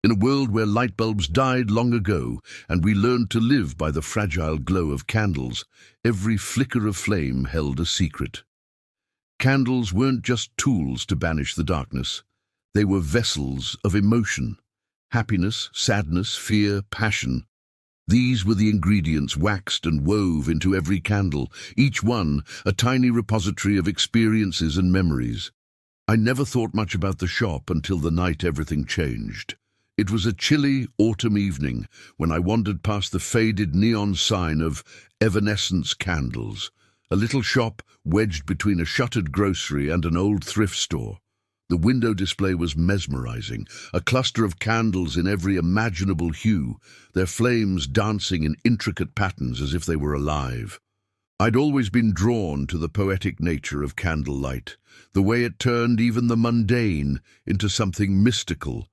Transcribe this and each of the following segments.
In a world where light bulbs died long ago and we learned to live by the fragile glow of candles, every flicker of flame held a secret. Candles weren't just tools to banish the darkness. They were vessels of emotion. Happiness, sadness, fear, passion. These were the ingredients waxed and wove into every candle, each one a tiny repository of experiences and memories. I never thought much about the shop until the night everything changed. It was a chilly autumn evening when I wandered past the faded neon sign of Evanescence Candles, a little shop wedged between a shuttered grocery and an old thrift store. The window display was mesmerizing, a cluster of candles in every imaginable hue, their flames dancing in intricate patterns as if they were alive. I'd always been drawn to the poetic nature of candlelight, the way it turned even the mundane into something mystical.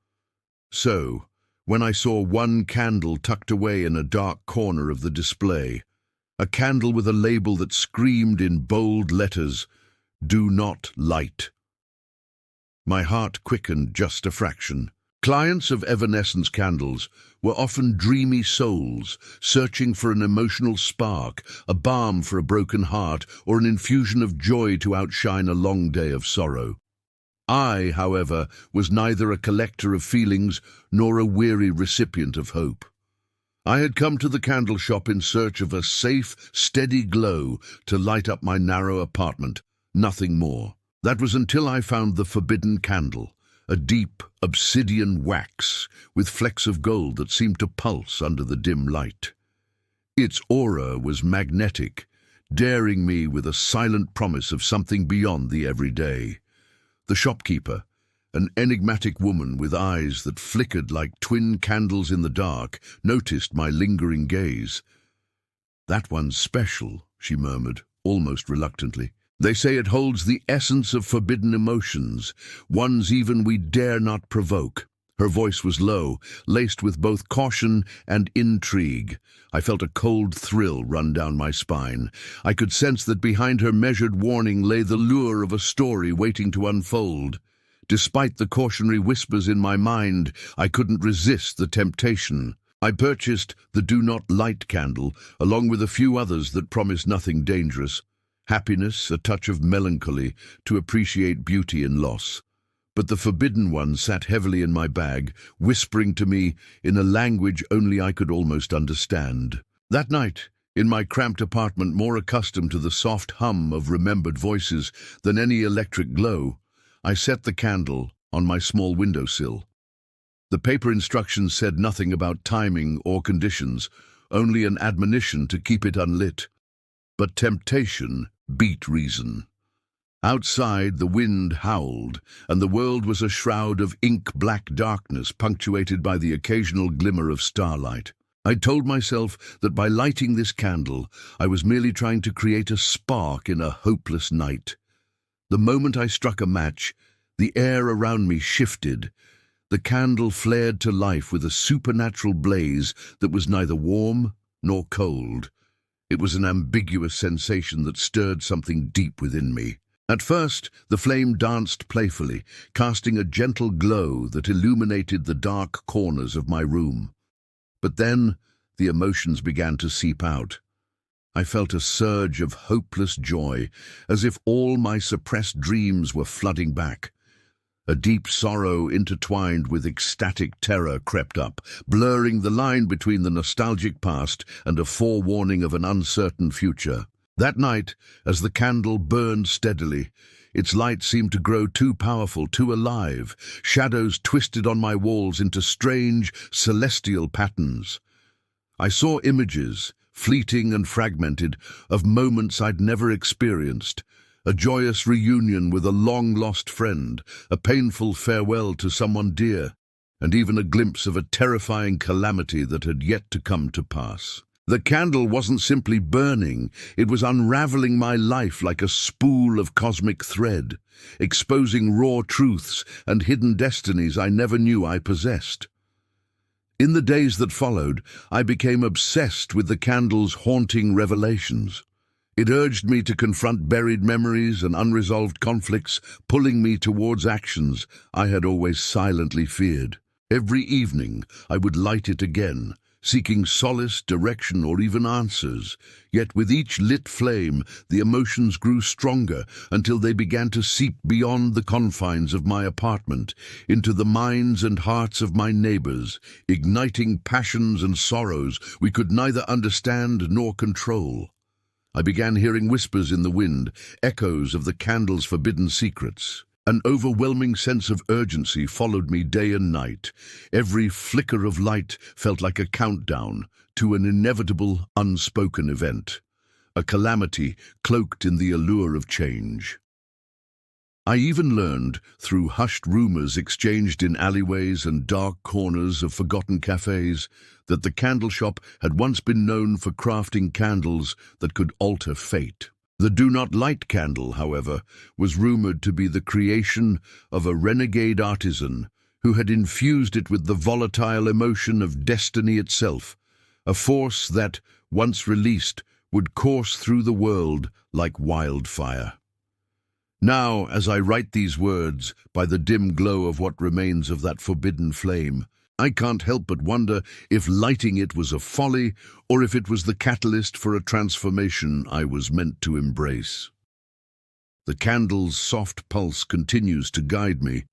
So, when I saw one candle tucked away in a dark corner of the display, a candle with a label that screamed in bold letters, "Do not light," my heart quickened just a fraction. Clients of Evanescence Candles were often dreamy souls, searching for an emotional spark, a balm for a broken heart, or an infusion of joy to outshine a long day of sorrow. I, however, was neither a collector of feelings nor a weary recipient of hope. I had come to the candle shop in search of a safe, steady glow to light up my narrow apartment, nothing more. That was until I found the forbidden candle, a deep, obsidian wax with flecks of gold that seemed to pulse under the dim light. Its aura was magnetic, daring me with a silent promise of something beyond the everyday. The shopkeeper, an enigmatic woman with eyes that flickered like twin candles in the dark, noticed my lingering gaze. "That one's special," she murmured, almost reluctantly. "They say it holds the essence of forbidden emotions, ones even we dare not provoke." Her voice was low, laced with both caution and intrigue. I felt a cold thrill run down my spine. I could sense that behind her measured warning lay the lure of a story waiting to unfold. Despite the cautionary whispers in my mind, I couldn't resist the temptation. I purchased the Do Not Light candle, along with a few others that promised nothing dangerous. Happiness, a touch of melancholy, to appreciate beauty in loss. But the forbidden one sat heavily in my bag, whispering to me in a language only I could almost understand. That night, in my cramped apartment, more accustomed to the soft hum of remembered voices than any electric glow, I set the candle on my small windowsill. The paper instructions said nothing about timing or conditions, only an admonition to keep it unlit. But temptation beat reason. Outside, the wind howled, and the world was a shroud of ink-black darkness punctuated by the occasional glimmer of starlight. I told myself that by lighting this candle, I was merely trying to create a spark in a hopeless night. The moment I struck a match, the air around me shifted. The candle flared to life with a supernatural blaze that was neither warm nor cold. It was an ambiguous sensation that stirred something deep within me. At first, the flame danced playfully, casting a gentle glow that illuminated the dark corners of my room. But then, the emotions began to seep out. I felt a surge of hopeless joy, as if all my suppressed dreams were flooding back. A deep sorrow intertwined with ecstatic terror crept up, blurring the line between the nostalgic past and a forewarning of an uncertain future. That night, as the candle burned steadily, its light seemed to grow too powerful, too alive. Shadows twisted on my walls into strange, celestial patterns. I saw images, fleeting and fragmented, of moments I'd never experienced. A joyous reunion with a long-lost friend, a painful farewell to someone dear, and even a glimpse of a terrifying calamity that had yet to come to pass. The candle wasn't simply burning, it was unraveling my life like a spool of cosmic thread, exposing raw truths and hidden destinies I never knew I possessed. In the days that followed, I became obsessed with the candle's haunting revelations. It urged me to confront buried memories and unresolved conflicts, pulling me towards actions I had always silently feared. Every evening I would light it again, seeking solace, direction, or even answers. Yet with each lit flame, the emotions grew stronger until they began to seep beyond the confines of my apartment, into the minds and hearts of my neighbors, igniting passions and sorrows we could neither understand nor control. I began hearing whispers in the wind, echoes of the candle's forbidden secrets. An overwhelming sense of urgency followed me day and night. Every flicker of light felt like a countdown to an inevitable, unspoken event, a calamity cloaked in the allure of change. I even learned, through hushed rumors exchanged in alleyways and dark corners of forgotten cafes, that the candle shop had once been known for crafting candles that could alter fate. The do-not-light candle, however, was rumored to be the creation of a renegade artisan who had infused it with the volatile emotion of destiny itself, a force that, once released, would course through the world like wildfire. Now, as I write these words, by the dim glow of what remains of that forbidden flame, I can't help but wonder if lighting it was a folly or if it was the catalyst for a transformation I was meant to embrace. The candle's soft pulse continues to guide me,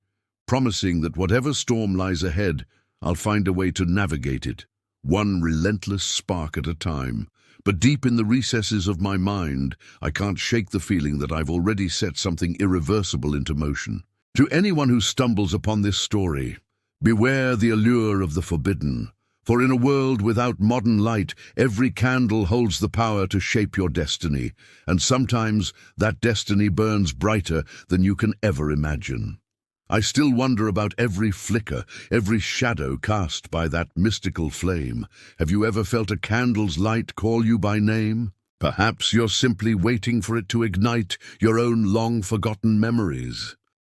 promising that whatever storm lies ahead, I'll find a way to navigate it, one relentless spark at a time. But deep in the recesses of my mind, I can't shake the feeling that I've already set something irreversible into motion. To anyone who stumbles upon this story, beware the allure of the forbidden, for in a world without modern light, every candle holds the power to shape your destiny, and sometimes that destiny burns brighter than you can ever imagine. I still wonder about every flicker, every shadow cast by that mystical flame. Have you ever felt a candle's light call you by name? Perhaps you're simply waiting for it to ignite your own long-forgotten memories.